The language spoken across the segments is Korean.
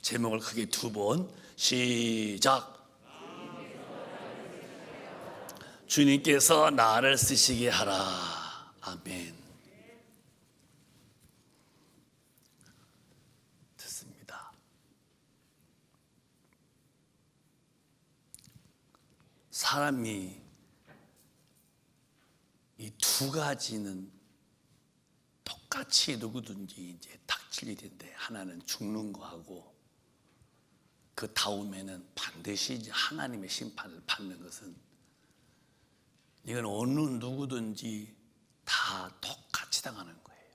제목을 크게 두 번 시작. 주님께서 나를 쓰시게 하라. 아멘. 듣습니다. 사람이 이 두 가지는 똑같이 누구든지 이제 닥칠 일인데, 하나는 죽는 거하고 그 다음에는 반드시 이제 하나님의 심판을 받는 것은, 이건 어느 누구든지 다 똑같이 당하는 거예요.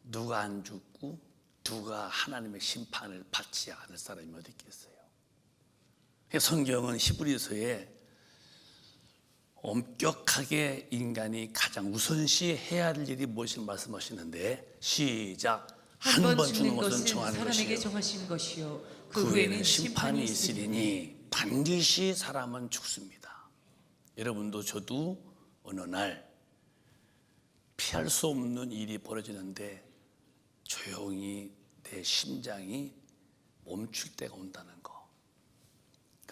누가 안 죽고 누가 하나님의 심판을 받지 않을 사람이 어디 있겠어요. 성경은 히브리서에 엄격하게 인간이 가장 우선시해야 할 일이 무엇을 말씀하시는데, 시작. 한 번 죽는 것은 정하는 사람에게 것이요 정하신 것이요 그 후에는 심판이 있으리니 반드시 사람은 죽습니다. 여러분도 저도 어느 날 피할 수 없는 일이 벌어지는데 조용히 내 심장이 멈출 때가 온다는 거.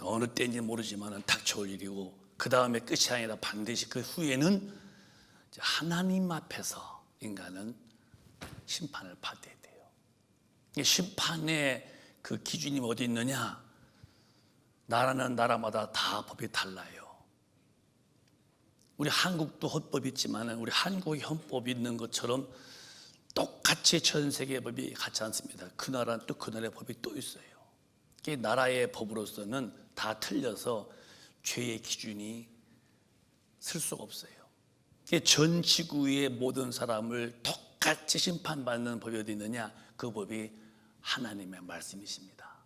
어느 때인지 모르지만 닥쳐올 일이고, 그 다음에 끝이 아니라 반드시 그 후에는 하나님 앞에서 인간은 심판을 받아야 돼요. 심판의 그 기준이 어디 있느냐? 나라는 나라마다 다 법이 달라요. 우리 한국도 헌법이 있지만 우리 한국의 헌법이 있는 것처럼 똑같이 전 세계의 법이 같지 않습니다. 그 나라는 또 그 나라의 법이 또 있어요. 나라의 법으로서는 다 틀려서 죄의 기준이 쓸 수가 없어요. 전 지구의 모든 사람을 똑같이 심판받는 법이 어디 있느냐? 그 법이 하나님의 말씀이십니다.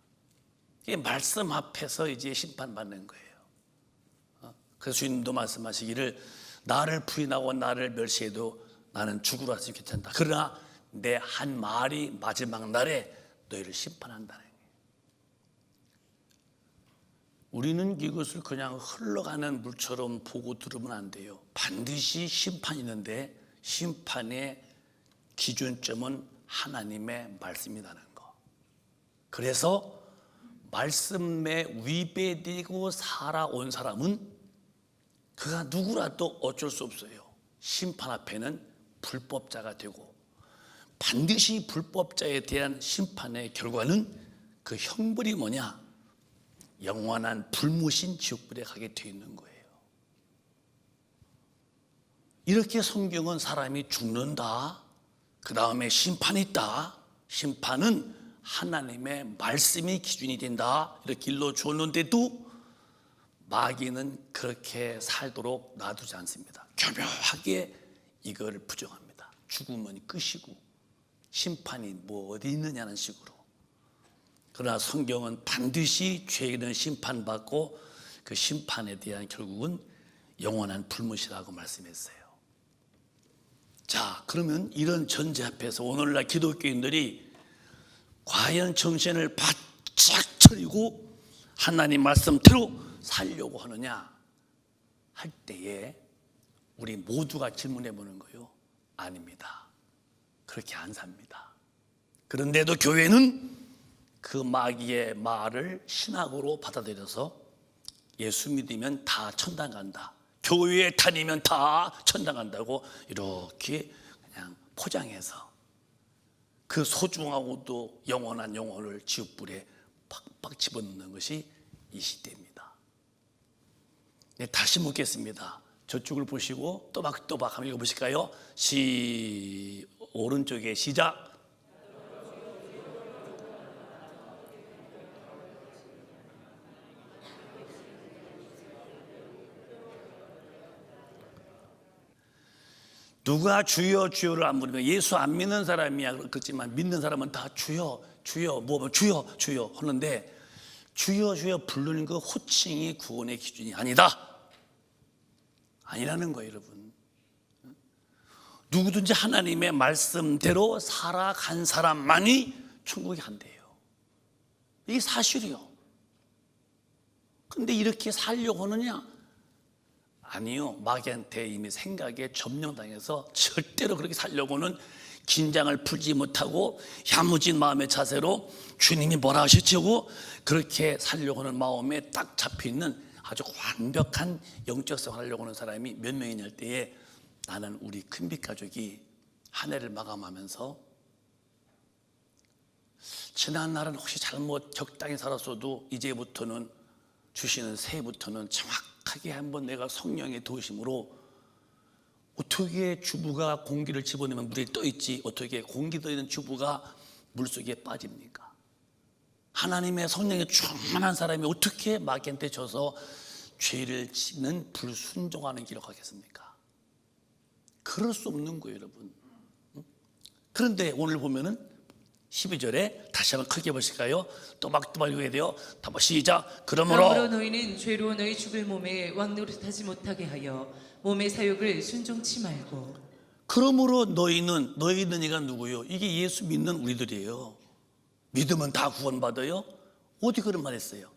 이 말씀 앞에서 이제 심판받는 거예요. 그래서 주님도 말씀하시기를, 나를 부인하고 나를 멸시해도 나는 죽으라 했으면 괜찮다. 그러나 내 한 말이 마지막 날에 너희를 심판한다는 거예요. 우리는 이것을 그냥 흘러가는 물처럼 보고 들으면 안 돼요. 반드시 심판이 있는데 심판의 기준점은 하나님의 말씀이라는 거. 그래서 말씀에 위배되고 살아온 사람은 그가 누구라도 어쩔 수 없어요. 심판 앞에는 불법자가 되고, 반드시 불법자에 대한 심판의 결과는 그 형벌이 뭐냐? 영원한 불무신 지옥불에 가게 되어 있는 거예요. 이렇게 성경은 사람이 죽는다, 그 다음에 심판이 있다, 심판은 하나님의 말씀이 기준이 된다, 이렇게 일러주었는데도 마귀는 그렇게 살도록 놔두지 않습니다. 교묘하게 이걸 부정합니다. 죽으면 끝이고 심판이 뭐 어디 있느냐는 식으로. 그러나 성경은 반드시 죄인은 심판받고 그 심판에 대한 결국은 영원한 불못이라고 말씀했어요. 자, 그러면 이런 전제 앞에서 오늘날 기독교인들이 과연 정신을 바짝 차리고 하나님 말씀대로 살려고 하느냐 할 때에 우리 모두가 질문해 보는 거예요. 아닙니다. 그렇게 안 삽니다. 그런데도 교회는 그 마귀의 말을 신학으로 받아들여서 예수 믿으면 다 천당 간다, 교회에 다니면 다 천당 간다고 이렇게 그냥 포장해서 그 소중하고도 영원한 영혼을 지옥불에 팍팍 집어넣는 것이 이 시대입니다. 네, 다시 묻겠습니다. 저쪽을 보시고 또박또박 한번 읽어보실까요? 오른쪽에 시작. 누가 주여 주여를 안 부르면, 예수 안 믿는 사람이야 그렇지만 믿는 사람은 다 주여 주여 주여 주여 하는데, 주여 주여 부르는 그 호칭이 구원의 기준이 아니라는 거예요. 여러분, 누구든지 하나님의 말씀대로 살아간 사람만이 천국에 간대요. 이게 사실이요. 근데 이렇게 살려고 하느냐? 아니요. 마귀한테 이미 생각에 점령당해서 절대로 그렇게 살려고는 긴장을 풀지 못하고 야무진 마음의 자세로 주님이 뭐라 하셨죠? 그렇게 살려고 하는 마음에 딱 잡혀있는 아주 완벽한 영적 생활을 하려고 하는 사람이 몇 명이냐 할 때에 나는 우리 큰빛 가족이 한 해를 마감하면서 지난 날은 혹시 잘못 적당히 살았어도 이제부터는 주시는 새해부터는 정확하게 한번 내가 성령의 도우심으로 어떻게 주부가 공기를 집어내면 물에 떠있지 어떻게 공기 떠있는 주부가 물속에 빠집니까? 하나님의 성령에 충만한 사람이 어떻게 마귀한테 져서 죄를 짓는 불순종하는 길을 가겠습니까? 그럴 수 없는 거예요, 여러분. 그런데 오늘 보면은 12절에 다시 한번 크게 보실까요? 또박또박 읽어야 돼요. 다시 시작. 그러므로 너희는 죄로 너희 죽을 몸에 왕노릇하지 못하게 하여 몸의 사욕을 순종치 말고. 그러므로 너희는이가 누구요? 이게 예수 믿는 우리들이에요. 믿으면 다 구원받아요? 어디 그런 말 했어요?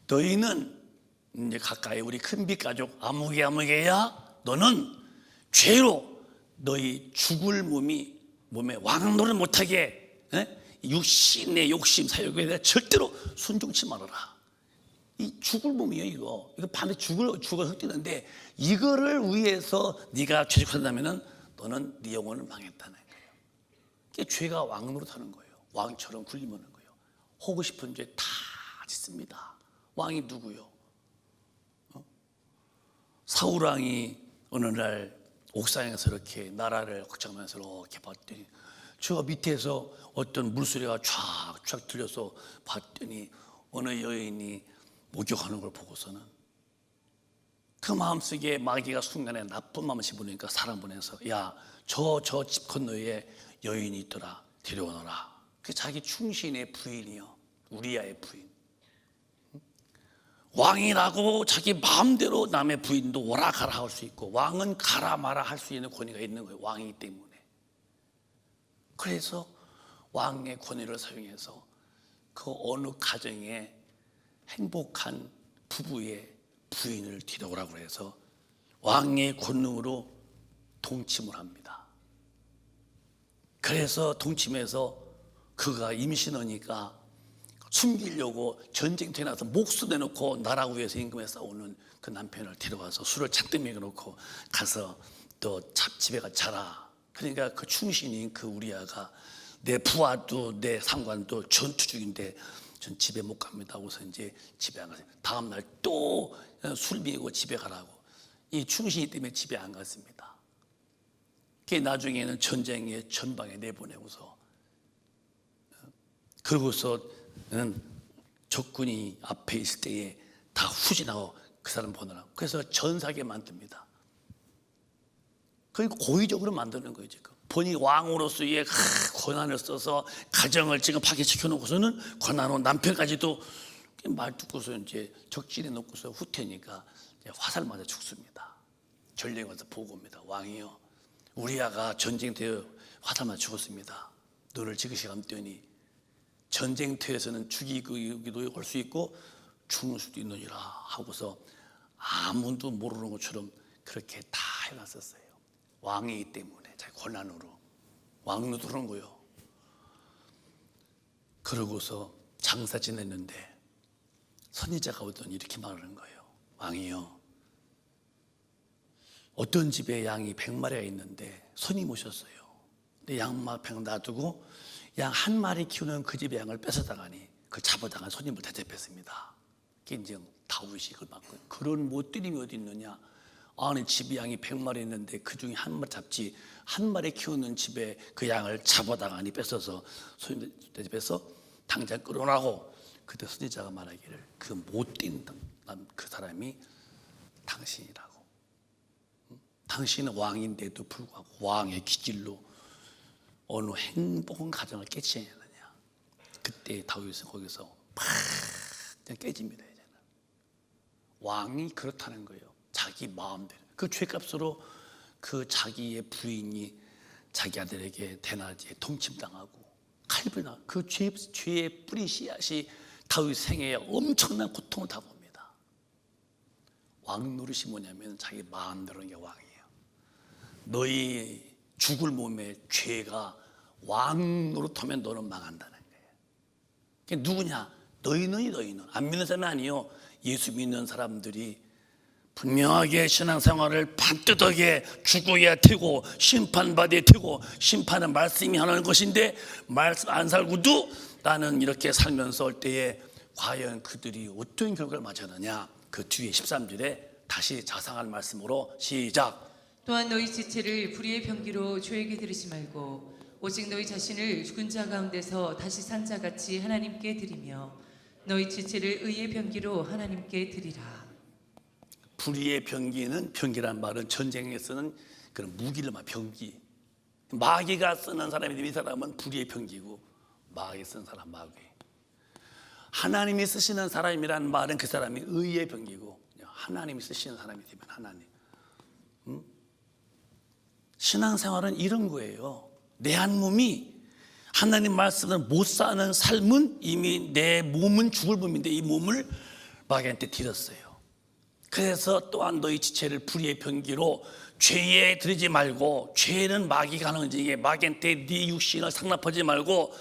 너희는 이제 가까이 우리 큰빛 가족 아무개야 너는 죄로 너희 죽을 몸에 왕노릇 못하게 육신의 욕심 사욕에 대해 절대로 순종치 말아라. 이 죽을 몸이에요. 이거 반드시 죽을 흑되는데 이거를 위해서 네가 죄책한다면은 너는 네 영혼을 망했다는 거예요. 이게 죄가 왕노릇하는 거예요. 왕처럼 굴림하는 거예요. 하고 싶은 죄 다 짓습니다. 왕이 누구요? 사울 왕이 어느 날 옥상에서 이렇게 나라를 걱정하면서 이렇게 봤더니 저 밑에서 어떤 물소리가 쫙쫙 들려서 봤더니 어느 여인이 목욕하는 걸 보고서는 그 마음속에 마귀가 순간에 나쁜 마음을 집어넣으니까 사람 보내서 야, 저 집 건너에 여인이 있더라. 데려오너라. 그 자기 충신의 부인이요. 우리아의 부인. 왕이라고 자기 마음대로 남의 부인도 오라 가라 할 수 있고 왕은 가라 마라 할 수 있는 권위가 있는 거예요. 왕이기 때문에. 그래서 왕의 권위를 사용해서 그 어느 가정에 행복한 부부의 부인을 데려오라고 해서 왕의 권능으로 동침을 합니다. 그래서 동침해서 그가 임신하니까 숨기려고 전쟁터에 나서 목숨 내놓고 나라 위해서 임금에 싸우는 그 남편을 데려와서 술을 잔뜩 먹여놓고 가서 또 집에 가 자라. 그러니까 그 충신인 그 우리아가 내 부하도 내 상관도 전투 중인데 전 집에 못 갑니다 하고서 이제 집에 안 가요. 다음날 또 술 미고 집에 가라고. 이 충신이 때문에 집에 안 갔습니다. 그게 나중에는 전쟁의 전방에 내보내고서 그러고서는 적군이 앞에 있을 때에 다 후진하고 그 사람 보내라고. 그래서 전사하게 만듭니다. 그러니까 고의적으로 만드는 거예요. 지금 본인이 왕으로서의 권한을 써서 가정을 지금 파괴시켜 놓고서는 권한으로 남편까지도 말 듣고서 이제 적진에 놓고서 후퇴니까 화살 맞아 죽습니다. 전쟁에 가서 보고 옵니다. 왕이요, 우리아가 전쟁터에 화살 맞아 죽었습니다. 너를 지그시 감더니 전쟁터에서는 죽이기도 할 수 있고 죽을 수도 있느니라 하고서 아무도 모르는 것처럼 그렇게 다 해놨었어요. 왕이기 때문에 자기 권한으로 왕노도 그런 거요. 그러고서 장사 지냈는데 선지자가 오더니 이렇게 말하는 거예요. 왕이요, 어떤 집에 양이 100마리가 있는데 손님 오셨어요. 근데 양마 100 놔두고 양 한 마리 키우는 그 집의 양을 뺏어다가니 그걸 잡아다가 손님을 대접했습니다. 그게 이제 다윗이 그걸 막고, 그런 못들임이 어디 있느냐. 아니 집에 양이 100마리 있는데 그 중에 한 마리 잡지, 한 마리 키우는 집에 그 양을 잡아다가니 뺏어서 손님 대접해서 당장 끌어오라고. 그때 선지자가 말하기를 그 못된 그 사람이 당신이라고. 당신은 왕인데도 불구하고 왕의 기질로 어느 행복한 가정을 깨치느냐. 그때 다윗은 거기서 팍 그냥 깨집니다. 이제는 왕이 그렇다는 거예요. 자기 마음대로 그 죄값으로 그 자기의 부인이 자기 아들에게 대낮에 동침당하고 칼불나 그 죄의 뿌리 씨앗이 다윗 생애에 엄청난 고통을 당합니다. 왕 노릇이 뭐냐면 자기 마음대로 하는 게 왕이에요. 너희 죽을 몸에 죄가 왕노릇하면 너는 망한다는 거예요. 그게 누구냐? 너희는 안 믿는 사람이 아니요, 예수 믿는 사람들이 분명하게 신앙생활을 반듯하게 죽어야 되고 심판받아야 되고, 심판은 말씀이 하는 것인데 말씀 안 살고도 나는 이렇게 살면서 올 때에 과연 그들이 어떤 결과를 맞았느냐. 그 뒤에 13절에 다시 자상한 말씀으로 시작. 또한 너희 지체를 불의의 병기로 죄에게 들이지 말고 오직 너희 자신을 죽은 자 가운데서 다시 산 자같이 하나님께 드리며 너희 지체를 의의 병기로 하나님께 드리라. 불의의 병기는, 병기란 말은 전쟁에 쓰는 그런 무기를 말, 병기. 마귀가 쓰는 사람이, 이 사람은 불의의 병기고, 마귀 쓰는 사람 마귀. 하나님이 쓰시는 사람이라는 말은 그 사람이 의의 병기고, 하나님이 쓰시는 사람이 되면 하나님. 신앙생활은 이런 거예요. 내 한 몸이 하나님 말씀을 못 사는 삶은 이미 내 몸은 죽을 몸인데 이 몸을 마귀한테 드렸어요. 그래서 또한 너희 지체를 불의의 병기로 죄에 들이지 말고, 죄는 마귀가 하는 거지, 마귀한테 네 육신을 상납하지 말고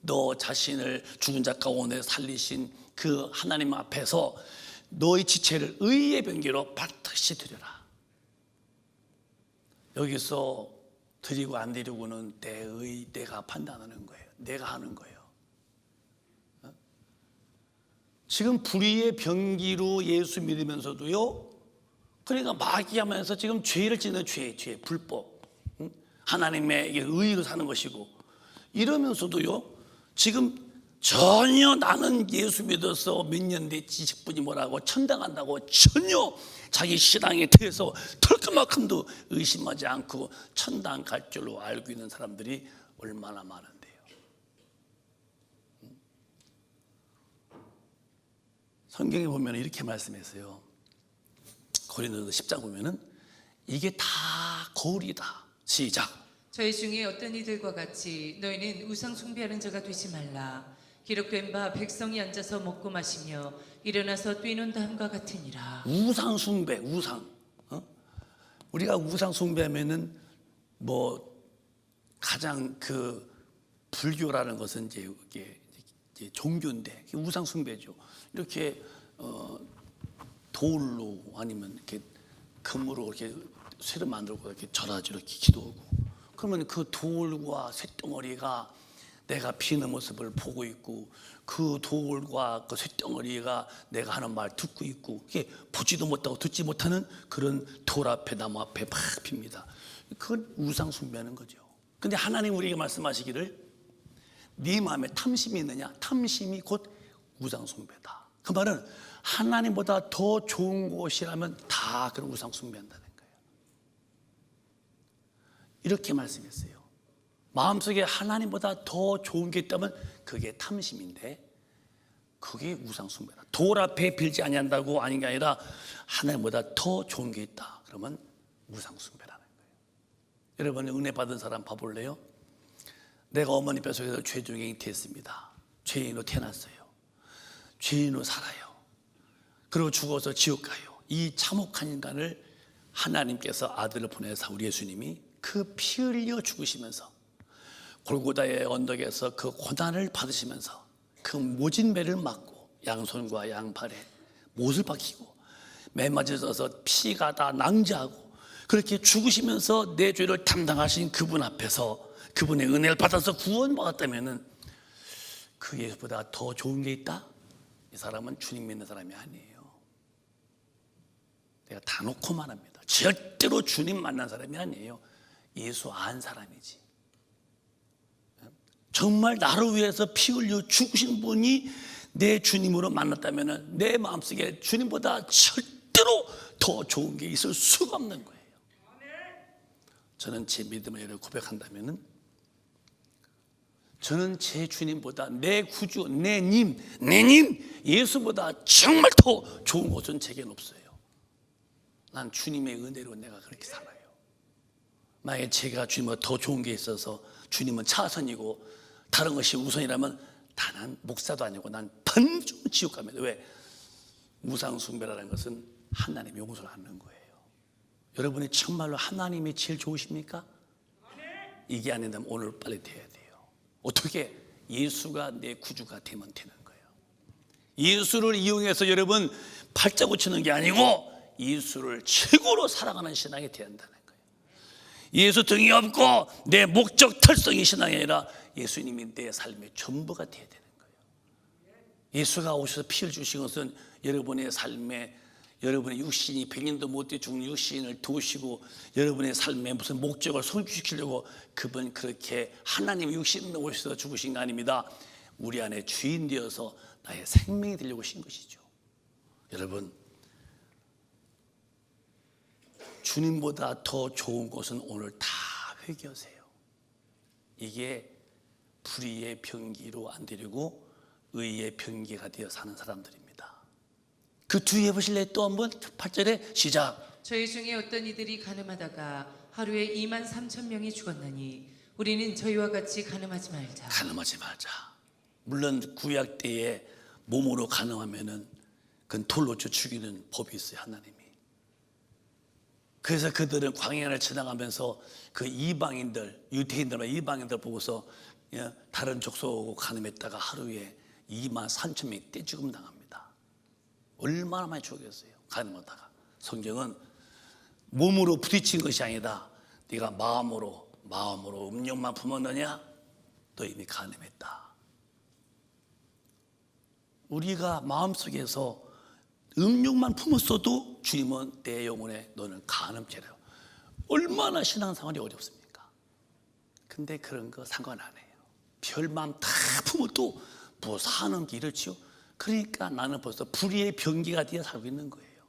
너 자신을 죽은 자 가운데 살리신 그 하나님 앞에서 너희 지체를 의의 병기로 반드시 드려라. 여기서 드리고 안 드리고는 내가 판단하는 거예요. 내가 하는 거예요. 지금 불의의 병기로 예수 믿으면서도요, 그러니까 마귀하면서 지금 죄를 짓는 죄, 불법, 하나님의 의로 사는 것이고, 이러면서도요 지금 전혀 나는 예수 믿어서 몇 년 됐지, 직분이 뭐라고 천당한다고 전혀 자기 신앙에 대해서 털끝만큼도 의심하지 않고 천당 갈 줄로 알고 있는 사람들이 얼마나 많은데요. 성경에 보면 이렇게 말씀했어요. 고린도서 10장 보면은 이게 다 거울이다. 시작. 저희 중에 어떤 이들과 같이 너희는 우상 숭배하는 자가 되지 말라. 기록된 바 백성이 앉아서 먹고 마시며 일어나서 뛰는다 함과 같으니라. 우상 숭배, 우상. 우리가 우상 숭배하면은 뭐 가장 그 불교라는 것은 이제 이게 종교인데 우상 숭배죠. 이렇게 돌로 아니면 이렇게 금으로 이렇게 쇠를 만들고 이렇게 절하지, 이렇게 기도하고, 그러면 그 돌과 쇳덩어리가 내가 피는 모습을 보고 있고, 그 돌과 그 쇳덩어리가 내가 하는 말 듣고 있고, 이게 보지도 못하고 듣지 못하는 그런 돌 앞에, 나무 앞에 막 핍니다. 그건 우상 숭배하는 거죠. 근데 하나님 우리에게 말씀하시기를 네 마음에 탐심이 있느냐? 탐심이 곧 우상 숭배다. 그 말은 하나님보다 더 좋은 곳이라면 다 그런 우상 숭배한다는 거예요. 이렇게 말씀했어요. 마음속에 하나님보다 더 좋은 게 있다면 그게 탐심인데, 그게 우상 숭배다. 돌 앞에 빌지 아니한다고 아닌 게 아니라 하나님보다 더 좋은 게 있다. 그러면 우상 숭배라는 거예요. 여러분, 은혜 받은 사람 봐볼래요? 내가 어머니 뱃속에서 죄종이 됐습니다. 죄인으로 태어났어요. 죄인으로 살아요. 그리고 죽어서 지옥 가요. 이 참혹한 인간을 하나님께서 아들을 보내서 우리 예수님이 그 피 흘려 죽으시면서 골고다의 언덕에서 그 고난을 받으시면서 그 모진 매를 맞고 양손과 양팔에 못을 박히고 매맞아 져서 피가 다 낭자하고 그렇게 죽으시면서 내 죄를 담당하신 그분 앞에서 그분의 은혜를 받아서 구원받았다면은 그 예수보다 더 좋은 게 있다? 이 사람은 주님 믿는 사람이 아니에요. 내가 다 놓고 말합니다. 절대로 주님 만난 사람이 아니에요. 예수 안 사람이지. 정말 나를 위해서 피 흘려 죽으신 분이 내 주님으로 만났다면 내 마음속에 주님보다 절대로 더 좋은 게 있을 수가 없는 거예요. 저는 제 믿음을 고백한다면 저는 제 주님보다 내 구주, 내 님 예수보다 정말 더 좋은 곳은 제겐 없어요. 난 주님의 은혜로 내가 그렇게 살아요. 만약에 제가 주님보다 더 좋은 게 있어서 주님은 차선이고 다른 것이 우선이라면 나는 목사도 아니고 난 반드시 지옥 갑니다. 왜? 우상 숭배라는 것은 하나님의 용서를 하는 거예요. 여러분이 정말로 하나님이 제일 좋으십니까? 이게 안 된다면 오늘 빨리 돼야 돼요. 어떻게? 예수가 내 구주가 되면 되는 거예요. 예수를 이용해서 여러분 팔자고 치는 게 아니고 예수를 최고로 사랑하는 신앙이 되어야 한다는 거예요. 예수 등이 없고 내 목적 달성이 신앙이 아니라 예수님이 내 삶의 전부가 되어야 되는 거예요. 예수가 오셔서 피를 주신 것은 여러분의 삶에, 여러분의 육신이 100년도 못돼 죽는 육신을 도우시고 여러분의 삶에 무슨 목적을 성취시키려고 그분 그렇게 하나님의 육신으로 오셔서 죽으신 거 아닙니다. 우리 안에 주인 되어서 나의 생명이 되려고 오신 것이죠. 여러분, 주님보다 더 좋은 것은 오늘 다 회개하세요. 이게 불의의 병기로 안 되려고 의의 병기가 되어 사는 사람들입니다. 그 뒤에 보실래요? 또 한번 8절에 시작. 저희 중에 어떤 이들이 간음하다가 하루에 2만 3천 명이 죽었나니 우리는 저희와 같이 간음하지 말자. 간음하지 말자. 물론 구약 때에 몸으로 간음하면은 그건 돌로 죽이는 법이 있어요, 하나님이. 그래서 그들은 광야를 지나가면서 그 이방인들, 유대인들과 이방인들 보고서 다른 족속하고 간음했다가 하루에 2만 3천 명이 떼죽음 당합니다. 얼마나 많이 죽였어요, 간음하다가. 성경은 몸으로 부딪힌 것이 아니다. 네가 마음으로 음욕만 품었느냐? 너 이미 간음했다. 우리가 마음속에서 음욕만 품었어도 주님은 내 영혼에 너는 간음죄라. 얼마나 신앙생활이 어렵습니까? 근데 그런 거 상관 안 해요. 별마음 다 품어도 뭐 사는 게 이렇지요. 그러니까 나는 벌써 불의의 병기가 되어 살고 있는 거예요.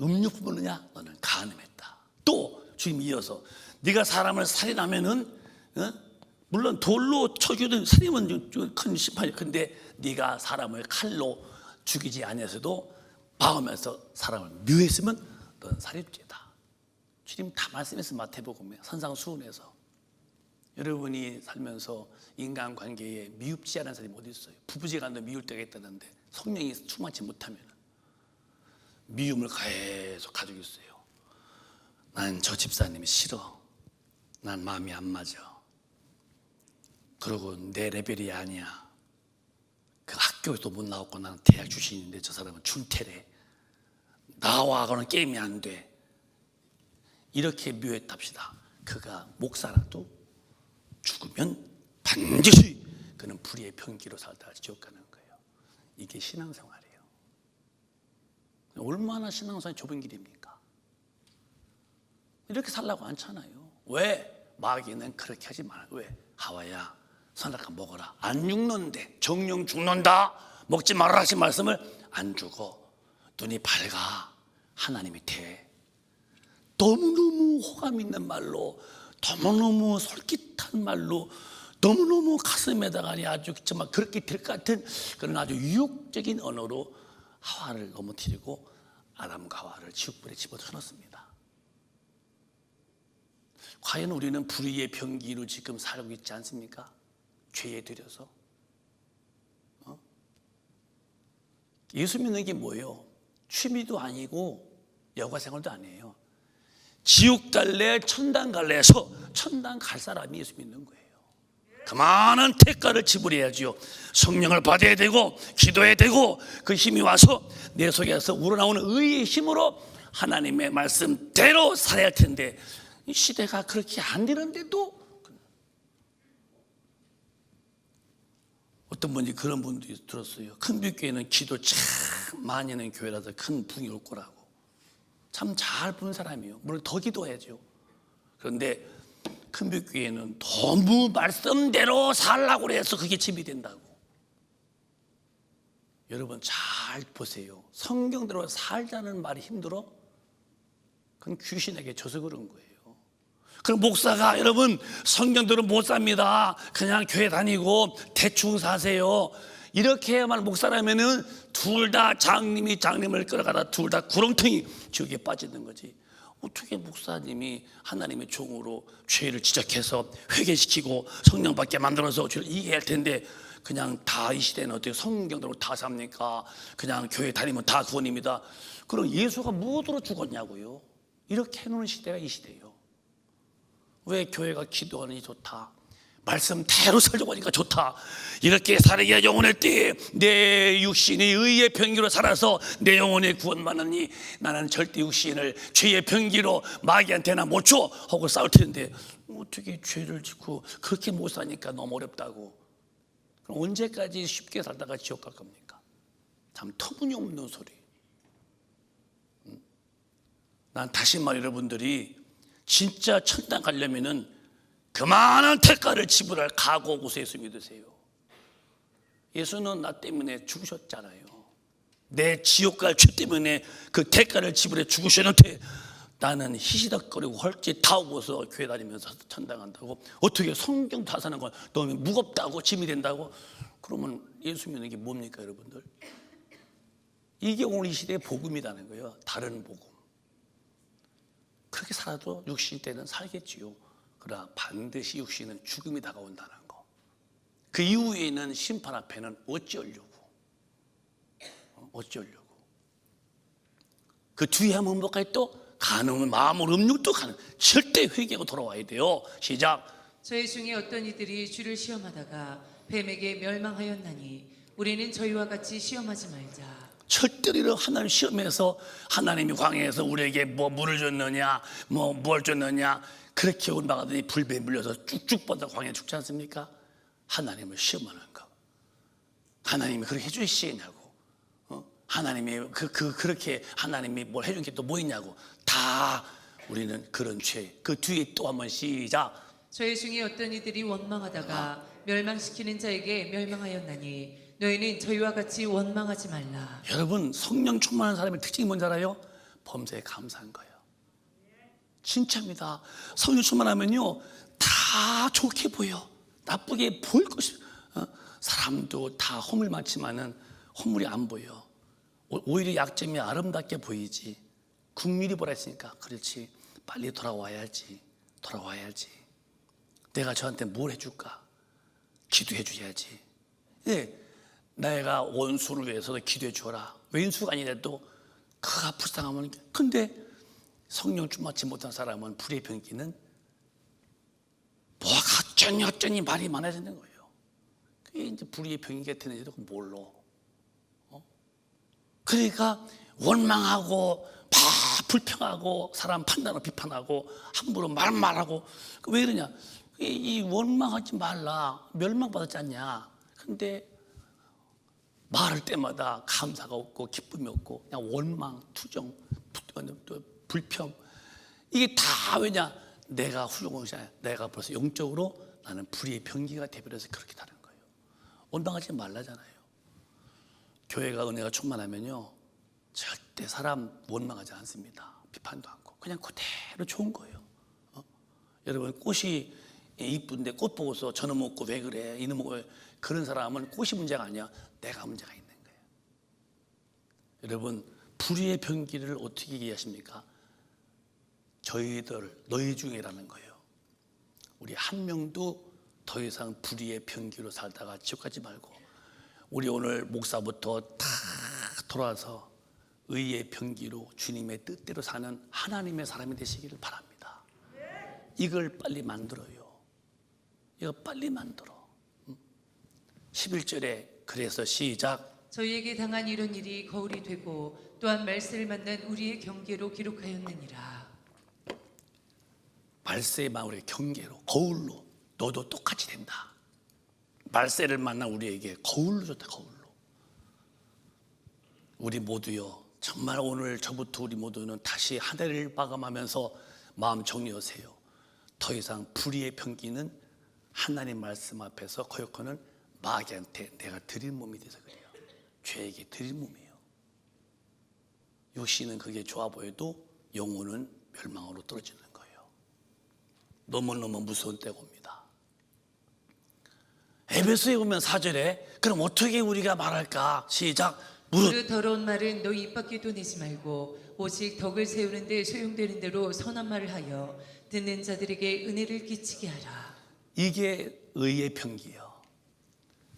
음욕 품었느냐? 너는 간음했다. 또 주님 이어서 네가 사람을 살인하면은 물론 돌로 쳐주든 살인은 좀 큰 심판이에요. 근데 네가 사람을 칼로 죽이지 아니해서도 마음에서 사람을 묘했으면 넌 살인죄다. 주님 다 말씀했어요. 마태복음에 선상수훈에서. 여러분이 살면서 인간관계에 미흡지 않은 사람이 어디 있어요? 부부지간도 미울 때가 있다는데 성령이 충만치 못하면 미움을 계속 가지고 있어요. 난 저 집사님이 싫어. 난 마음이 안 맞아. 그리고 내 레벨이 아니야. 그 학교에도 못 나왔고 나는 대학 출신인데 저 사람은 중퇴래. 나와하고는 게임이 안 돼. 이렇게 묘했답시다. 그가 목사라도 죽으면 반드시 그는 불의의 병기로 살다가 지옥 가는 거예요. 이게 신앙생활이에요. 얼마나 신앙생활이 좁은 길입니까? 이렇게 살라고 않잖아요. 왜? 마귀는 그렇게 하지 말아요. 왜? 하와야 선악과 먹어라. 안 죽는데 정령 죽는다. 먹지 말아라 하신 말씀을 안 죽어. 눈이 밝아. 하나님이 돼. 너무너무 호감 있는 말로, 너무너무 솔깃한 말로, 너무너무 가슴에다가 아주 정말 그렇게 될 것 같은 그런 아주 유혹적인 언어로 하와를 넘어뜨리고 아담과 하와를 지옥불에 집어넣었습니다. 과연 우리는 불의의 병기로 지금 살고 있지 않습니까? 죄에 들여서. 예수 믿는 게 뭐예요? 취미도 아니고 여가생활도 아니에요. 지옥 갈래 천당 갈래 해서 천당 갈 사람이 예수 믿는 거예요. 그만한 대가를 지불해야지요. 성령을 받아야 되고 기도해야 되고 그 힘이 와서 내 속에서 우러나오는 의의 힘으로 하나님의 말씀대로 살아야 할 텐데 이 시대가 그렇게 안 되는데도 어떤 분이 그런 분도 들었어요. 큰빛교회는 기도 참 많이 하는 교회라서 큰 붕이 올 거라고. 참 잘 부는 사람이에요. 물론 더 기도해야죠. 그런데 큰빛교회는 너무 말씀대로 살라고 해서 그게 집이 된다고. 여러분 잘 보세요. 성경대로 살자는 말이 힘들어? 그건 귀신에게 져서 그런 거예요. 그럼 목사가 여러분 성경대로 못 삽니다. 그냥 교회 다니고 대충 사세요. 이렇게 해야만 목사라면은 둘 다 장님을 끌어가다 둘 다 구렁텅이 지옥에 빠지는 거지. 어떻게 목사님이 하나님의 종으로 죄를 지적해서 회개시키고 성령 받게 만들어서 죄를 이해할 텐데 그냥 다 이 시대는 어떻게 성경대로 다 삽니까? 그냥 교회 다니면 다 구원입니다. 그럼 예수가 무엇으로 죽었냐고요? 이렇게 해놓은 시대가 이 시대예요. 왜 교회가 기도하니 좋다, 말씀대로 살려고 하니까 좋다, 이렇게 살아야 영혼의 때에 내 육신이 의의 병기로 살아서 내 영혼의 구원받으니 나는 절대 육신을 죄의 병기로 마귀한테나 못 줘 하고 싸울 텐데 어떻게 죄를 짓고 그렇게 못 사니까 너무 어렵다고. 그럼 언제까지 쉽게 살다가 지옥 갈 겁니까? 참 터무니없는 소리. 난 다시 말, 여러분들이 진짜 천당 가려면은 그만한 대가를 지불할 각오 고수예수 믿으세요. 예수는 나 때문에 죽으셨잖아요. 내 지옥 갈 죄 때문에 그 대가를 지불해 죽으셨는데 나는 희시덕거리고 헐짓 다 오고서 교회 다니면서 천당 간다고? 어떻게 성경 다 사는 건 너무 무겁다고, 짐이 된다고? 그러면 예수 믿는 게 뭡니까, 여러분들? 이게 오늘 이 시대의 복음이라는 거예요. 다른 복음. 그렇게 살아도 육신 때는 살겠지요. 그러나 반드시 육신은 죽음이 다가온다는 거. 그 이후에는 심판 앞에는 어찌하려고? 어찌하려고? 그 뒤에 한번 뭐까지 또 가능한 마음으로 음육도 가능. 절대 회개하고 돌아와야 돼요. 시작. 저희 중에 어떤 이들이 주를 시험하다가 뱀에게 멸망하였나니 우리는 저희와 같이 시험하지 말자. 절대로 하나님 시험에서 하나님이 광야에서 우리에게 뭐 물을 줬느냐, 뭐 뭘 줬느냐, 그렇게 올라가더니 불배에 물려서 쭉쭉 뻗어 광야에 죽지 않습니까? 하나님을 시험하는 거. 하나님이 그렇게 해주시냐고. 하나님이 그렇게 하나님이 뭘 해준 게 또 뭐 있냐고. 다 우리는 그런 죄. 그 뒤에 또 한번 시작. 저희 중에 어떤 이들이 원망하다가 멸망시키는 자에게 멸망하였나니 너희는 저희와 같이 원망하지 말라. 여러분, 성령 충만한 사람의 특징이 뭔지 알아요? 범사에 감사한 거예요. 진짜입니다. 성령 충만하면요 다 좋게 보여. 나쁘게 보일 것이. 사람도 다 허물 많지만은 허물이 안 보여. 오히려 약점이 아름답게 보이지. 국민이 보라 했으니까 그렇지, 빨리 돌아와야지. 내가 저한테 뭘 해줄까? 기도해 줘야지. 예, 내가 원수를 위해서도 기도해 주어라. 왼수가 아니라도 그가 불쌍하면. 근데 성령 충만치 못한 사람은 불의 병기는 뭐가 어쩌니 말이 많아지는 거예요. 그게 이제 불의 병기가 되는지도 몰라. 그러니까 원망하고 막 불평하고 사람 판단하고 비판하고 함부로 말하고. 왜 그러냐? 이 원망하지 말라. 멸망받았지 않냐? 근데 말할 때마다 감사가 없고 기쁨이 없고 그냥 원망, 투정, 불평. 이게 다 왜냐? 내가 훌륭한 것이 아니야. 내가 벌써 영적으로 나는 불의의 병기가 되버려서 그렇게 다른 거예요. 원망하지 말라잖아요. 교회가 은혜가 충만하면요 절대 사람 원망하지 않습니다. 비판도 않고 그냥 그대로 좋은 거예요. 여러분, 꽃이 이쁜데 꽃 보고서 저놈 먹고 왜 그래, 이놈 먹고 왜, 그런 사람은 꽃이 문제가 아니야. 내가 문제가 있는 거예요. 여러분, 불의의 병기를 어떻게 이해하십니까? 저희들 너희 중에라는 거예요. 우리 한 명도 더 이상 불의의 병기로 살다가 지옥 가지 말고 우리 오늘 목사부터 다 돌아서 의의 병기로 주님의 뜻대로 사는 하나님의 사람이 되시기를 바랍니다. 이걸 빨리 만들어요. 이거 빨리 만들어. 11절에 그래서 시작. 저희에게 당한 이런 일이 거울이 되고 또한 말세를 만난 우리의 경계로 기록하였느니라. 말세만 우리의 경계로, 거울로. 너도 똑같이 된다. 말세를 만난 우리에게 거울로 줬다. 거울로. 우리 모두요 정말 오늘 저부터 우리 모두는 다시 한 해를 마감하면서 마음 정리하세요. 더 이상 불의의 병기는 하나님 말씀 앞에서 거역하는 마귀한테 내가 드릴 몸이 돼서 그래요. 죄에게 드릴 몸이에요. 육신은 그게 좋아 보여도 영혼은 멸망으로 떨어지는 거예요. 너무너무 무서운 때가 옵니다. 에베소에 보면 4절에 그럼 어떻게 우리가 말할까? 시작. 그 더러운 말은 너희 입 밖에도 내지 말고 오직 덕을 세우는 데 소용되는 대로 선한 말을 하여 듣는 자들에게 은혜를 끼치게 하라. 이게 의의 병기예요.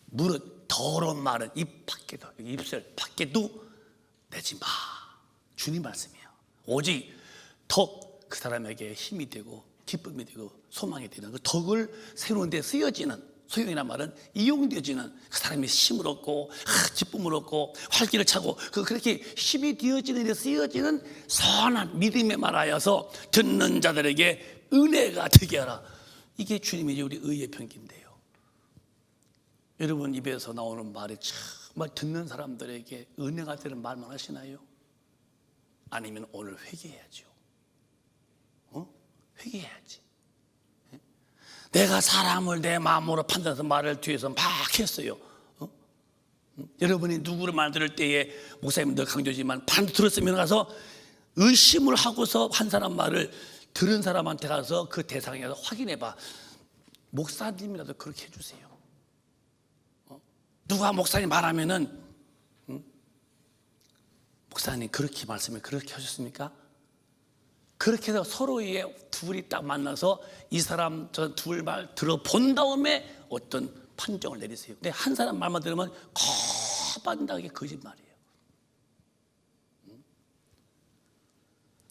무릇 더러운 말은 입 밖에도, 입술 밖에도 내지 마. 주님 말씀이에요. 오직 덕 그 사람에게 힘이 되고 기쁨이 되고 소망이 되는 그 덕을 세우는 데 쓰여지는, 소용이란 말은 이용되어지는 그 사람이 힘을 얻고 기쁨을 얻고 활기를 차고 그렇게 힘이 되어지는 데 쓰여지는 선한 믿음에 말하여서 듣는 자들에게 은혜가 되게 하라. 이게 주님이 우리 의의 편기인데요. 여러분 입에서 나오는 말이 정말 듣는 사람들에게 은혜가 되는 말만 하시나요? 아니면 오늘 회개해야죠. 회개해야지. 내가 사람을 내 마음으로 판단해서 말을 뒤에서 막 했어요. 여러분이 누구를 말 들을 때에 목사님들 강조지만 반드시 들었으면 가서 의심을 하고서 한 사람 말을 들은 사람한테 가서 그 대상에서 확인해봐. 목사님이라도 그렇게 해주세요. 누가 목사님 말하면은 목사님 그렇게 말씀을 그렇게 하셨습니까? 그렇게 해서 서로의 둘이 딱 만나서 이 사람 저 둘 말 들어본 다음에 어떤 판정을 내리세요. 근데 한 사람 말만 들으면 거반당하게 거짓말이에요.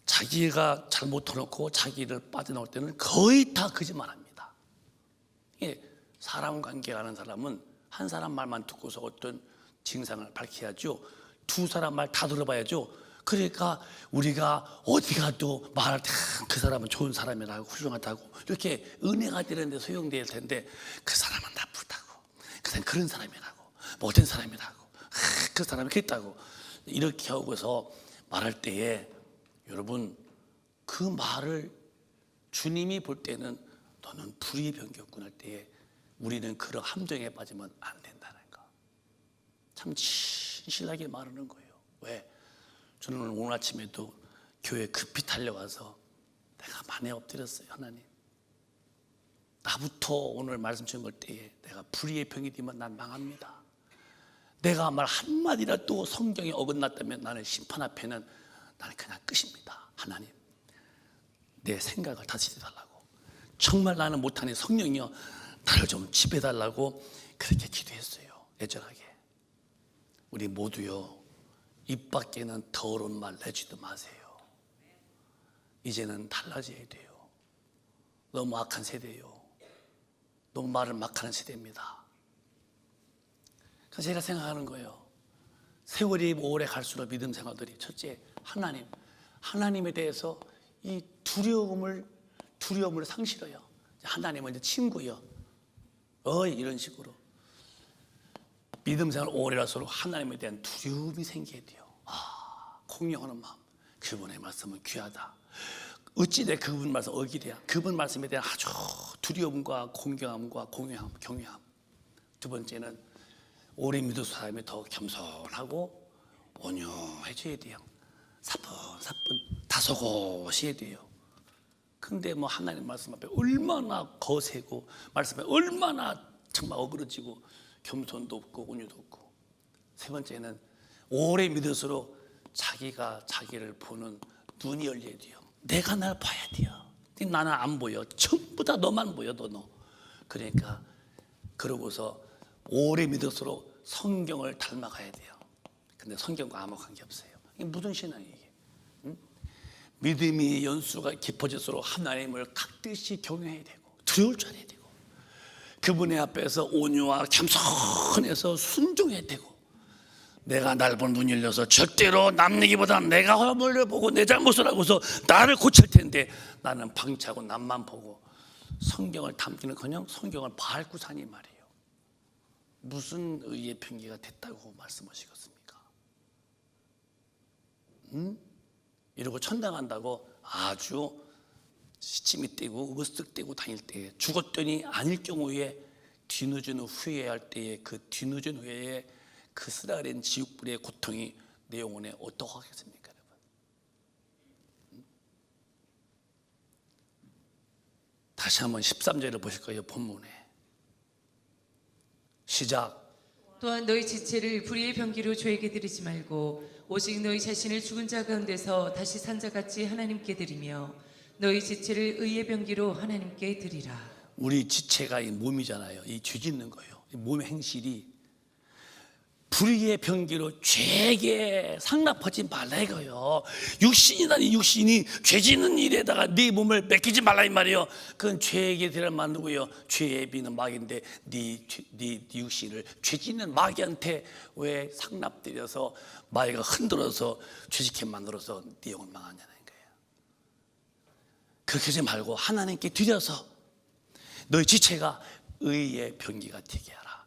자기가 잘못 터놓고 자기를 빠져나올 때는 거의 다 거짓말합니다. 사람 관계라는 사람은 한 사람 말만 듣고서 어떤 증상을 밝혀야죠. 두 사람 말 다 들어봐야죠. 그러니까 우리가 어디 가도 말할 때 그 사람은 좋은 사람이라고 훌륭하다고 이렇게 은혜가 되는데 소용될 텐데 그 사람은 나쁘다고, 그 사람은 그런 사람이라고, 못된 사람이라고, 그 사람이 그랬다고 이렇게 하고서 말할 때에 여러분 그 말을 주님이 볼 때는 너는 불의의 병기였구나 할 때에 우리는 그런 함정에 빠지면 안 된다는 거. 참 신실하게 말하는 거예요. 왜? 저는 오늘 아침에도 교회 급히 달려와서 내가 만에 엎드렸어요. 하나님, 나부터 오늘 말씀 주신 걸 때에 내가 불의의 병이 되면 난 망합니다. 내가 말 한마디라도 성경에 어긋났다면 나는 심판 앞에는 나는 그냥 끝입니다. 하나님, 내 생각을 다시 해달라고. 정말 나는 못하니 성령이여 나를 좀 지배해달라고 그렇게 기도했어요. 애절하게. 우리 모두요, 입 밖에는 더러운 말 내지도 마세요. 이제는 달라져야 돼요. 너무 악한 세대예요. 너무 말을 막 하는 세대입니다. 그래서 제가 생각하는 거예요. 세월이 오래 갈수록 믿음 생활들이 첫째, 하나님에 대해서 이 두려움을 상실해요. 하나님은 이제 친구요. 이런 식으로 믿음 생활 오래 갈수록 하나님에 대한 두려움이 생겨야 돼요. 공경하는 마음. 그분의 말씀은 귀하다. 어찌 내 그분 말씀 어기랴. 그분 말씀에 대한 아주 두려움과 공경함과 경외함. 두 번째는 오래 믿은 사람이 더 겸손하고 온유해져야 돼요. 사뿐 다소곳해야 돼요. 근데 뭐 하나님 말씀 앞에 얼마나 거세고 말씀에 얼마나 정말 어그러지고 겸손도 없고 온유도 없고. 세 번째는 오래 믿을수록 자기가 자기를 보는 눈이 열려야 돼요. 내가 날 봐야 돼요. 나는 안 보여. 전부 다 너만 보여. 너. 그러니까 그러고서 오래 믿을수록 성경을 닮아가야 돼요. 근데 성경과 아무 관계 없어요. 이게 무슨 신앙이에요? 이게? 믿음이 연수가 깊어질수록 하나님을 각듯이 경외해야 되고 두려울 줄 알아야 되고 그분의 앞에서 온유와 겸손해서 순종해야 되고 내가 날 보는 눈이 열려서 절대로 남 얘기보다 내가 허물을 보고 내 잘못을 하고서 나를 고칠 텐데 나는 방치하고 남만 보고 성경을 담기는커녕 성경을 밟고 사니 말이에요. 무슨 의의 편기가 됐다고 말씀하시겠습니까? 이러고 천당한다고 아주 시침이 떼고 으쓱대고 다닐 때 죽었더니 아닐 경우에 뒤늦은 후회할 때에 그 뒤늦은 후회에 그 쓰라린 지옥불의 고통이 내 영혼에 어떠하겠습니까, 여러분? 다시 한번 13절을 보실 거예요. 본문에 시작. 또한 너희 지체를 불의의 병기로 죄에게 드리지 말고 오직 너희 자신을 죽은 자 가운데서 다시 산 자같이 하나님께 드리며 너희 지체를 의의 병기로 하나님께 드리라. 우리 지체가 이 몸이잖아요. 이 죄 짓는 거예요. 이 몸의 행실이 불의의 병기로 죄에게 상납하지 말라 이거요. 육신이라니 육신이 죄 짓는 일에다가 네 몸을 맡기지 말라 이 말이요. 그건 죄에게 대를 만들고요. 죄의 비는 마귀인데 네 육신을 죄 짓는 마귀한테 왜 상납드려서 마귀가 흔들어서 죄짓게 만들어서 네 영혼 망하냐는 거예요. 그렇게 하지 말고 하나님께 드려서 너희 지체가 의의 병기가 되게 하라.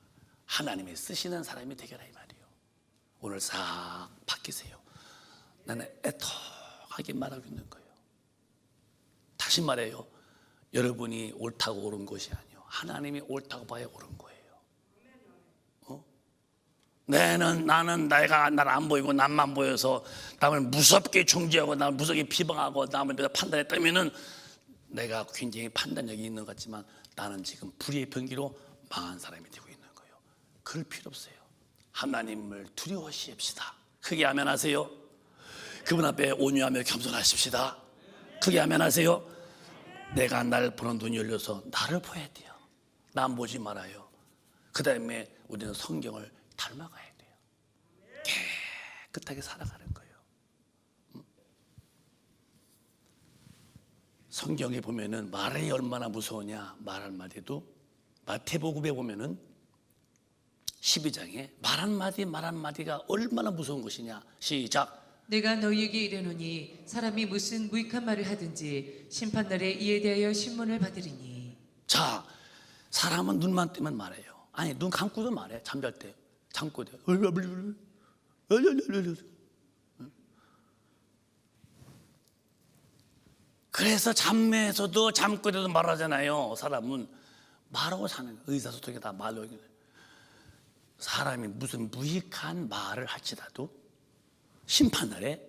하나님이 쓰시는 사람이 되게 하라 이 말이에요. 오늘 싹 바뀌세요. 나는 애통하게 말하고 있는 거예요. 다시 말해요. 여러분이 옳다고 옳은 것이 아니에요. 하나님이 옳다고 봐야 옳은 거예요. 나는 내가 나를 안 보이고 남만 보여서 남을 무섭게 중지하고 남을 무섭게 비방하고 남을 판단했다면은 내가 굉장히 판단력이 있는 것 같지만 나는 지금 불의의 병기로 망한 사람이 되고 있는 거예요. 그럴 필요 없어요. 하나님을 두려워하십시다. 크게 아멘하세요. 그분 앞에 온유하며 겸손하십시다. 크게 아멘하세요. 내가 날 보는 눈이 열려서 나를 보아야 돼요. 남 보지 말아요. 그 다음에 우리는 성경을 닮아가야 돼요. 깨끗하게 살아가는 거예요. 성경에 보면은 말이 얼마나 무서우냐. 말 한마디도 마태복음에 보면은 12장에 말 한마디가 얼마나 무서운 것이냐. 시작. 내가 너희에게 이르노니 사람이 무슨 무익한 말을 하든지 심판날에 이에 대하여 신문을 받으리니. 자, 사람은 눈만 뜨면 말해요. 아니 눈 감고도 말해. 잠잘 때 잠꼬대. 그래서 잠에서도 잠꼬대도 말하잖아요. 사람은 말하고 사는 거예요. 의사소통이 다 말로. 사람이 무슨 무익한 말을 할지라도 심판날에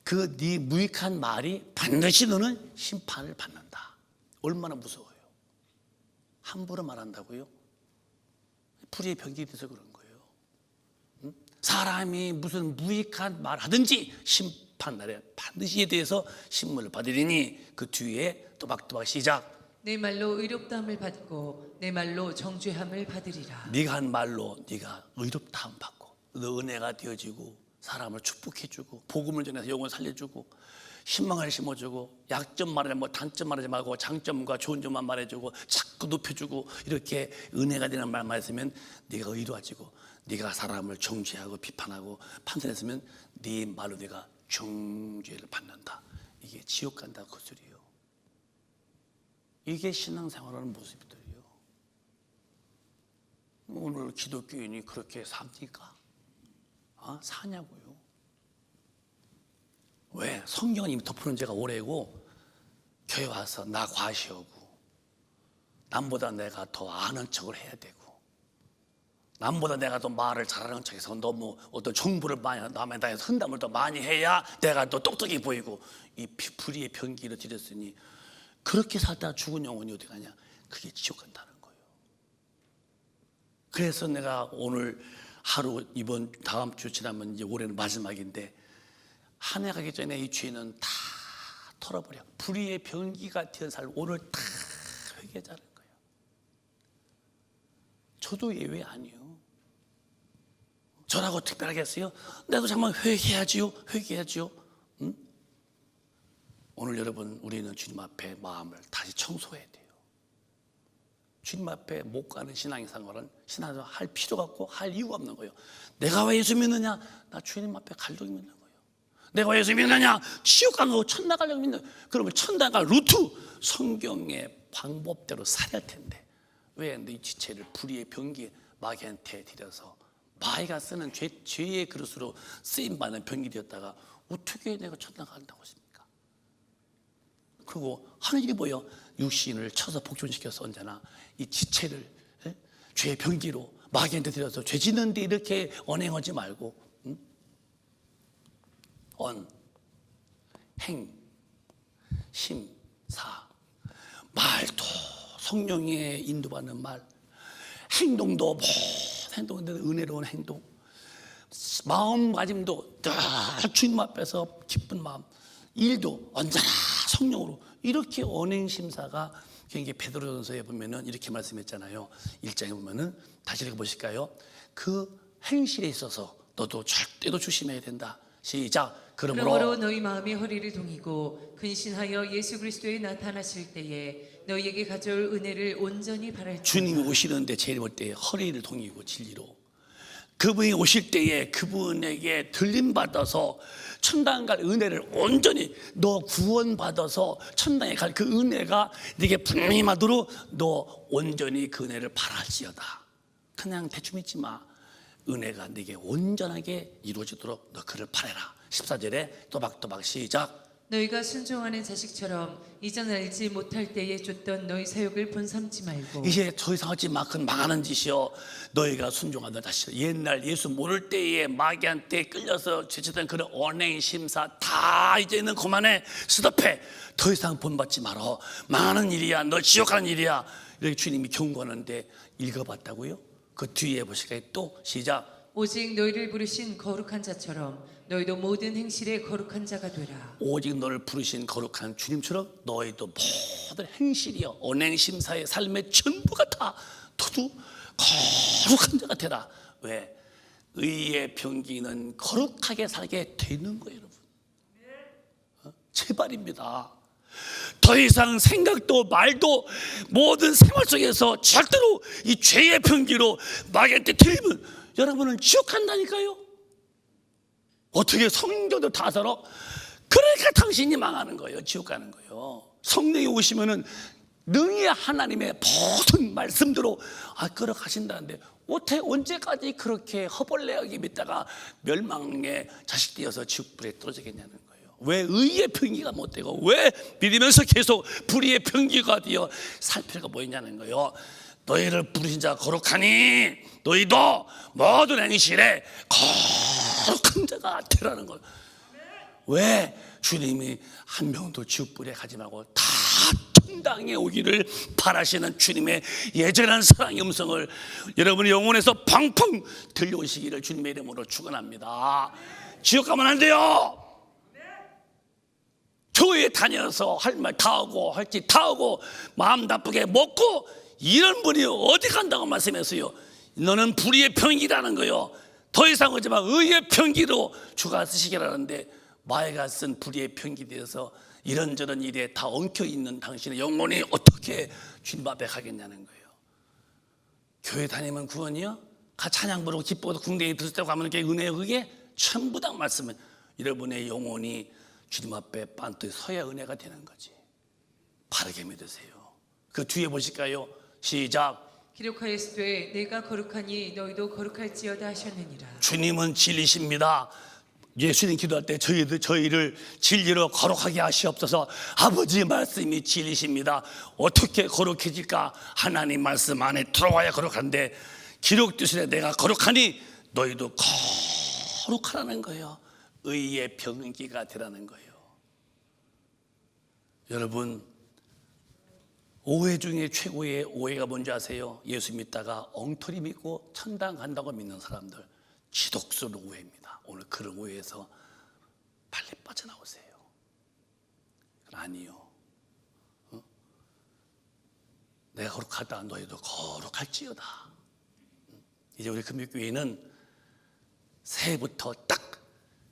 그 네 무익한 말이 반드시 너는 심판을 받는다. 얼마나 무서워요. 함부로 말한다고요? 불의의 병기 돼서 그런 거예요. 사람이 무슨 무익한 말 하든지 심판날에 반드시 에 대해서 신문을 받으리니. 그 뒤에 또박또박 시작. 내 말로 의롭다함을 받고 내 말로 정죄함을 받으리라. 네가 한 말로 네가 의롭다함 받고 너 은혜가 되어지고 사람을 축복해주고 복음을 전해서 영혼을 살려주고 희망을 심어주고 약점 말하지 말고 단점 말하지 말고 장점과 좋은 점만 말해주고 자꾸 높여주고 이렇게 은혜가 되는 말만 했으면 네가 의로워지고 네가 사람을 정죄하고 비판하고 판단했으면 네 말로 네가 정죄를 받는다. 이게 지옥 간다 그 소리예요. 이게 신앙생활하는 모습이더래요. 오늘 기독교인이 그렇게 삽니까? 사냐고요. 왜? 성경은 이미 덮어놓은 지가 오래고 교회 와서 나 과시하고 남보다 내가 더 아는 척을 해야 되고 남보다 내가 더 말을 잘하는 척해서 너무 어떤 정보를 많이 남에다 해서 흔담을 더 많이 해야 내가 더 똑똑해 보이고 이 불의의 병기를 들였으니 그렇게 살다 죽은 영혼이 어디 가냐? 그게 지옥 간다는 거예요. 그래서 내가 오늘 하루 이번 다음 주 지나면 이제 올해는 마지막인데 한 해 가기 전에 이 죄는 다 털어버려. 불의의 병기가 튀어난 삶을 오늘 다 회개하자는 거예요. 저도 예외 아니에요. 저라고 특별하겠어요? 나도 잠깐 회개해야지요. 응? 오늘 여러분 우리는 주님 앞에 마음을 다시 청소해야 돼요. 주님 앞에 못 가는 신앙생활은 신앙생활 할 필요가 없고 할 이유가 없는 거예요. 내가 왜 예수 믿느냐? 나 주님 앞에 갈 돈이 있는 거예요. 내가 왜 예수 믿느냐? 지옥 가는 거 천당 가려고 믿는 거예요. 그러면 천당 갈 루트 성경의 방법대로 살아야 할 텐데 왜 네 지체를 불의의 병기에 마귀한테 들여서 마귀가 쓰는 죄의 그릇으로 쓰임받는 병기 되었다가 어떻게 내가 천당 간다고 했습니까? 그리고 하늘이 보여 육신을 쳐서 복종시켜서 언제나 이 지체를 죄의 병기로 마귀한테 들여서 죄 짓는데 이렇게 언행하지 말고 행, 심, 사 말도 성령의 인도받는 말 행동도 모든 행동인데 은혜로운 행동 마음가짐도 다 주님 앞에서 기쁜 마음 일도 언제나 성령으로 이렇게 언행심사가 굉장히 베드로전서에 보면은 이렇게 말씀했잖아요. 1장에 보면은 다시 읽어보실까요? 그 행실에 있어서 너도 절대로 조심해야 된다. 시작. 그러므로 그러므로 너희 마음이 허리를 동이고 근신하여 예수 그리스도에 나타나실 때에 너희에게 가져올 은혜를 온전히 바랄 주님이 오시는데 제일 볼 때 허리를 동이고 진리로 그분이 오실 때에 그분에게 들림받아서 천당 갈 은혜를 온전히 너 구원받아서 천당에 갈 그 은혜가 네게 분명히 마도록 너 온전히 그 은혜를 바랄지어다. 그냥 대충 믿지 마. 은혜가 네게 온전하게 이루어지도록 너 그를 바라라. 14절에 또박또박 시작. 너희가 순종하는 자식처럼 이전 알지 못할 때에 줬던 너희 사욕을 본삼지 말고 이제 더 이상 하지 마. 그건 망하는 짓이요. 너희가 순종하던 자식. 옛날 예수 모를 때에 마귀한테 끌려서 죄쳤던 그런 언행 심사 다 이제는 그만해. 스톱해. 더 이상 본받지 말어. 망하는 일이야. 너 지옥 가는 일이야. 이렇게 주님이 경고하는데 읽어봤다고요? 그 뒤에 보실까요? 또 시작. 오직 너희를 부르신 거룩한 자처럼 너희도 모든 행실에 거룩한 자가 되라. 오직 너를 부르신 거룩한 주님처럼 너희도 모든 행실이여 언행심사의 삶의 전부가 다 너도 거룩한 자가 되라. 왜? 의의 병기는 거룩하게 살게 되는 거예요, 여러분. 제발입니다. 더 이상 생각도 말도 모든 생활 속에서 절대로 이 죄의 병기로 마귀한테 들리면 여러분은 지옥 간다니까요. 어떻게 성경도 다 살아? 그러니까 당신이 망하는 거예요. 지옥 가는 거예요. 성령이 오시면은 능히 하나님의 모든 말씀대로 끌어가신다는데 어떻게 언제까지 그렇게 허벌레하게 믿다가 멸망의 자식 되어서 지옥불에 떨어지겠냐는 거예요. 왜 의의 병기가 못 되고 왜 믿으면서 계속 불의의 병기가 되어 살 필요가 뭐 있냐는 거예요. 너희를 부르신 자가 거룩하니 너희도 모든 행실에 거룩한 자가 되라는 거예요. 왜? 주님이 한 명도 지옥불에 가지 말고 다 천당에 오기를 바라시는 주님의 예전한 사랑의 음성을 여러분의 영혼에서 펑펑 들려오시기를 주님의 이름으로 축원합니다. 지옥 가면 안 돼요. 교회에 다녀서 할 말 다 하고 할 짓 다 하고 마음 나쁘게 먹고 이런 분이 어디 간다고 말씀했어요. 너는 불의의 병기라는 거요. 더 이상 오지 마. 의의 병기로 주가 쓰시기라는데 마귀가 쓴 불의의 병기 되어서 이런저런 일에 다 엉켜 있는 당신의 영혼이 어떻게 주님 앞에 가겠냐는 거예요. 교회 다니면 구원이요? 가 찬양 부르고 기뻐도 궁뎅이 들을 때 가면 그게 은혜요. 그게 전부 다 말씀은 여러분의 영혼이 주님 앞에 반드시 서야 은혜가 되는 거지. 바르게 믿으세요. 그 뒤에 보실까요? 시작. 기록하였으되 내가 거룩하니 너희도 거룩할지어다 하셨느니라. 주님은 진리십니다. 예수님 기도할 때 저희를 진리로 거룩하게 하시옵소서. 아버지의 말씀이 진리십니다. 어떻게 거룩해질까? 하나님 말씀 안에 들어와야 거룩한데 기록되시되 내가 거룩하니 너희도 거룩하라는 거예요. 의의 병기가 되라는 거예요. 여러분, 오해 중에 최고의 오해가 뭔지 아세요? 예수 믿다가 엉터리 믿고 천당 간다고 믿는 사람들, 지독스러운 오해입니다. 오늘 그런 오해에서 빨리 빠져나오세요. 아니요. 내가 거룩하다 너희도 거룩할지어다. 이제 우리 금육교회는 새해부터 딱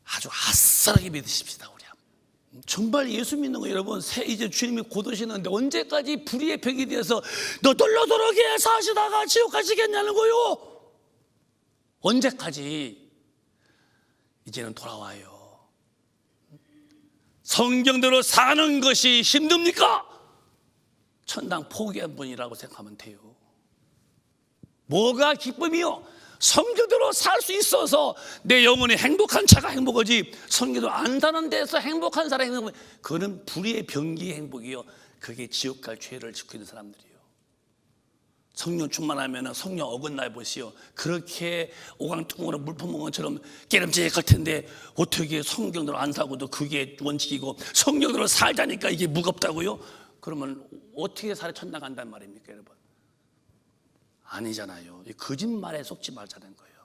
아주 아싸하게 믿으십시다. 우리 정말 예수 믿는 거 여러분, 이제 주님이 곧 오시는데 언제까지 불의의 병이 되어서 너 돌로도록에 사시다가 지옥 가시겠냐는 거요. 언제까지? 이제는 돌아와요. 성경대로 사는 것이 힘듭니까? 천당 포기한 분이라고 생각하면 돼요. 뭐가 기쁨이요? 성경대로 살 수 있어서 내 영혼이 행복한 차가 행복하지, 성경대로 안 사는 데서 행복한 사람이 행복해. 그거는 불의의 병기의 행복이요. 그게 지옥 갈 죄를 짓고 있는 사람들이에요. 성령 충만하면 성령 어긋나 보시오. 그렇게 오강통으로 물 퍼먹은 것처럼 깨름직할 텐데 어떻게 성경대로 안 사고도 그게 원칙이고 성경대로 살자니까 이게 무겁다고요? 그러면 어떻게 살아 천당 간단 말입니까, 여러분? 아니잖아요. 거짓말에 속지 말자는 거예요.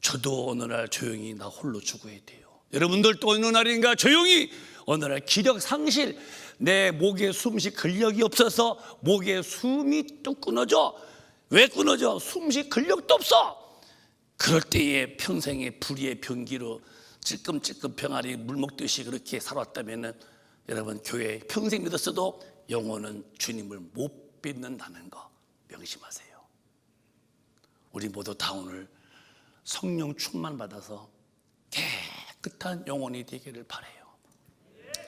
저도 어느 날 조용히 나 홀로 죽어야 돼요. 여러분들도 어느 날인가 조용히 어느 날 기력 상실, 내 목에 숨쉬 근력이 없어서 목에 숨이 뚝 끊어져. 왜 끊어져? 숨쉬 근력도 없어. 그럴 때에 평생의 불의의 병기로 찔끔찔끔 병아리 물 먹듯이 그렇게 살았다면 여러분 교회 평생 믿었어도 영혼은 주님을 못 믿는다는 거 명심하세요. 우리 모두 다 오늘 성령 충만 받아서 깨끗한 영혼이 되기를 바라요.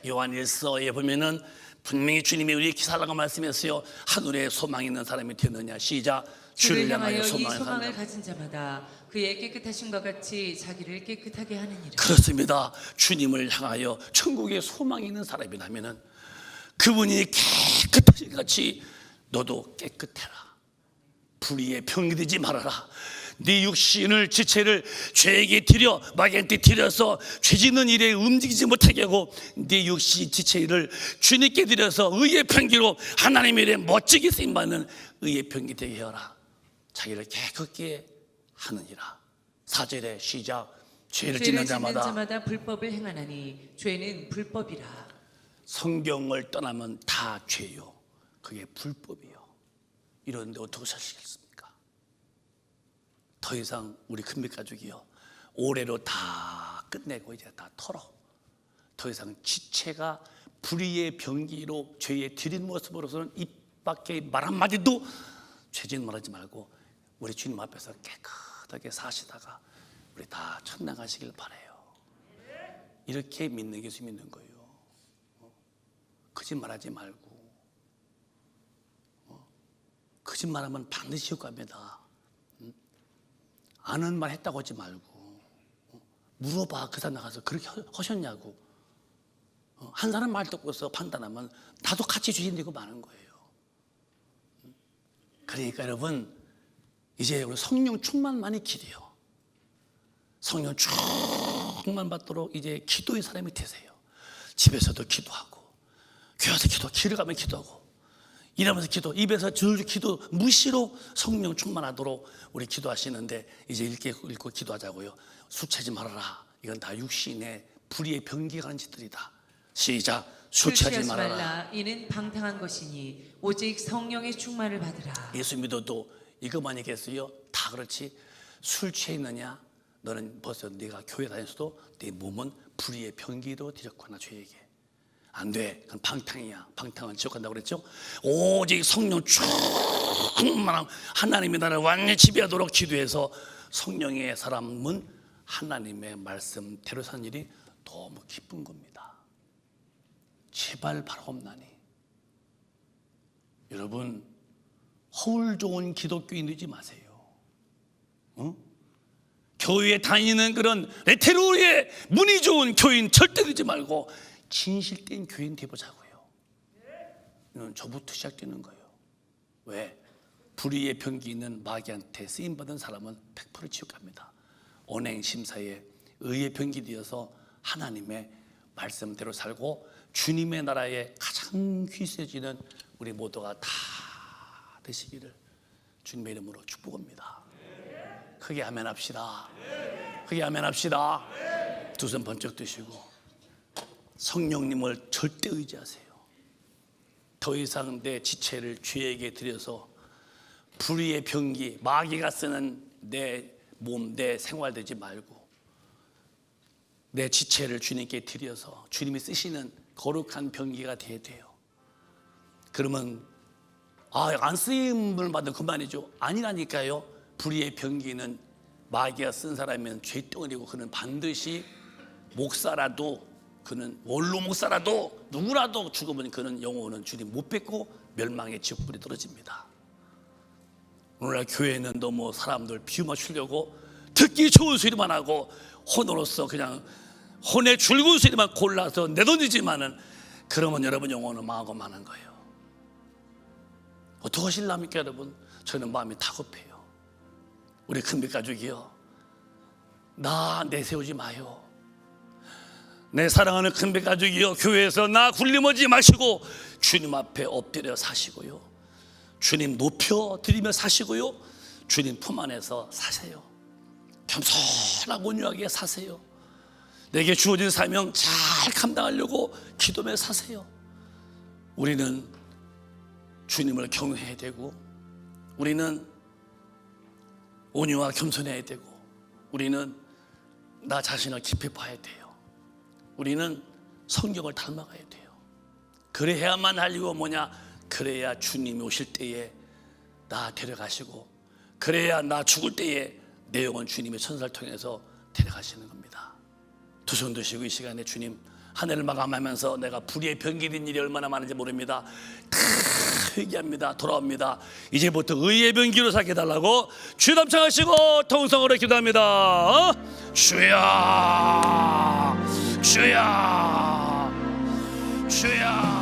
요한일서에 보면은 분명히 주님이 우리 기사라고 말씀했어요. 하늘에 소망 있는 사람이 되느냐. 시작. 주를 향하여 이 소망을 소망을 가진 자마다 그의 깨끗하심과 같이 자기를 깨끗하게 하느니라. 그렇습니다. 주님을 향하여 천국에 소망이 있는 사람이라면은 그분이 깨끗하신 같이 너도 깨끗해라. 불의의 병이 되지 말아라. 네 육신을 지체를 죄에게 드려 마귀한테 드려서 죄짓는 일에 움직이지 못하게 하고 네 육신 지체를 주님께 드려서 의의 병기로 하나님의 일에 멋지게 쓰임받는 의의 병기 되게 하라. 자기를 깨끗게 하느니라. 4절에 시작. 죄를 짓는 자마다 불법을 행하나니 죄는 불법이라. 성경을 떠나면 다 죄요. 그게 불법이요. 이런데 어떻게 사시겠습니까? 더 이상 우리 큰빛 가족이요 올해로 다 끝내고 이제 다 털어. 더 이상 지체가 불의의 병기로 죄에 들인 모습으로서는 입 밖에 말 한마디도 죄짓는 말하지 말고 우리 주님 앞에서 깨끗하게 사시다가 우리 다 천당하시길 바라요. 이렇게 믿는 예수 믿는 거예요. 거짓말하지 말고 거짓말하면 반드시 효과입니다. 아는 말 했다고 하지 말고 물어봐. 그 사람 나가서 그렇게 하셨냐고. 한 사람 말 듣고서 판단하면 나도 같이 죄인 되고 마는 거예요. 그러니까 여러분 이제 우리 성령 충만만이 길이에요. 성령 충만 받도록 이제 기도의 사람이 되세요. 집에서도 기도하고 교회에서 길을 가면 기도하고 일하면서 기도, 입에서 줄줄 기도, 무시로 성령 충만하도록 우리 기도하시는데 이제 읽고 기도하자고요. 술 취하지 말아라. 이건 다 육신의 불의의 병기가 하는 짓들이다. 시작. 술 취하지 말아라. 이는 방탕한 것이니 오직 성령의 충만을 받으라. 예수 믿어도 이것만 얘기했어요. 다 그렇지. 술 취해 있느냐? 너는 벌써 네가 교회 다녔어도 네 몸은 불의의 병기로 들였구나. 죄에게. 안 돼. 그건 방탕이야. 방탕은 지옥 간다고 그랬죠. 오직 성령 충만한 하나님의 나라를 완전히 지배하도록 기도해서 성령의 사람은 하나님의 말씀대로 사는 일이 너무 기쁜 겁니다. 제발 바라옵나니 여러분 허울 좋은 기독교인 되지 마세요. 교회에 다니는 그런 레테루의 문이 좋은 교인 절대 되지 말고 진실된 교인 되보자고요. 이건 저부터 시작되는 거예요. 왜? 불의의 병기 있는 마귀한테 쓰임받은 사람은 100% 지옥 갑니다. 언행심사에 의의 병기 되어서 하나님의 말씀대로 살고 주님의 나라에 가장 귀세지는 우리 모두가 다 되시기를 주님의 이름으로 축복합니다. 크게 아멘 합시다. 크게 아멘 합시다. 두 손 번쩍 드시고 성령님을 절대 의지하세요. 더 이상 내 지체를 죄에게 드려서 불의의 병기, 마귀가 쓰는 내 몸, 내 생활 되지 말고 내 지체를 주님께 드려서 주님이 쓰시는 거룩한 병기가 돼야 돼요. 그러면 안 쓰임을 받은 그만이죠. 아니라니까요. 불의의 병기는 마귀가 쓴 사람이면 죄덩어리고 그는 반드시 목사라도 그는 원로 목사라도 누구라도 죽으면 그는 영혼은 주님 못 뵙고 멸망의 지옥불에 떨어집니다. 오늘날 교회는 너무 사람들 비유 맞추려고 듣기 좋은 소리만 하고 혼으로서 그냥 혼의 줄군 소리만 골라서 내던지지만은 그러면 여러분 영혼은 망하고 마는 거예요. 어떻게 하실랍니까 여러분? 저는 마음이 다급해요. 우리 큰빛 가족이요, 나 내세우지 마요. 내 사랑하는 큰빛 가족이요, 교회에서 나 굴림하지 마시고 주님 앞에 엎드려 사시고요, 주님 높여 드리며 사시고요, 주님 품 안에서 사세요. 겸손하고 온유하게 사세요. 내게 주어진 사명 잘 감당하려고 기도하며 사세요. 우리는 주님을 경외해야 되고 우리는 온유와 겸손해야 되고 우리는 나 자신을 깊이 봐야 돼요. 우리는 성경을 닮아가야 돼요. 그래야만 알리고 뭐냐? 그래야 주님이 오실 때에 나 데려가시고, 그래야 나 죽을 때에 내 영혼 주님의 천사를 통해서 데려가시는 겁니다. 두 손 드시고 이 시간에 주님, 한 해를 마감하면서 내가 불의의 병기된 일이 얼마나 많은지 모릅니다. 다 회개합니다. 돌아옵니다. 이제부터 의의 병기로 살게 해달라고 주여 담창하시고 통성으로 기도합니다. 주야, 주야, 주야.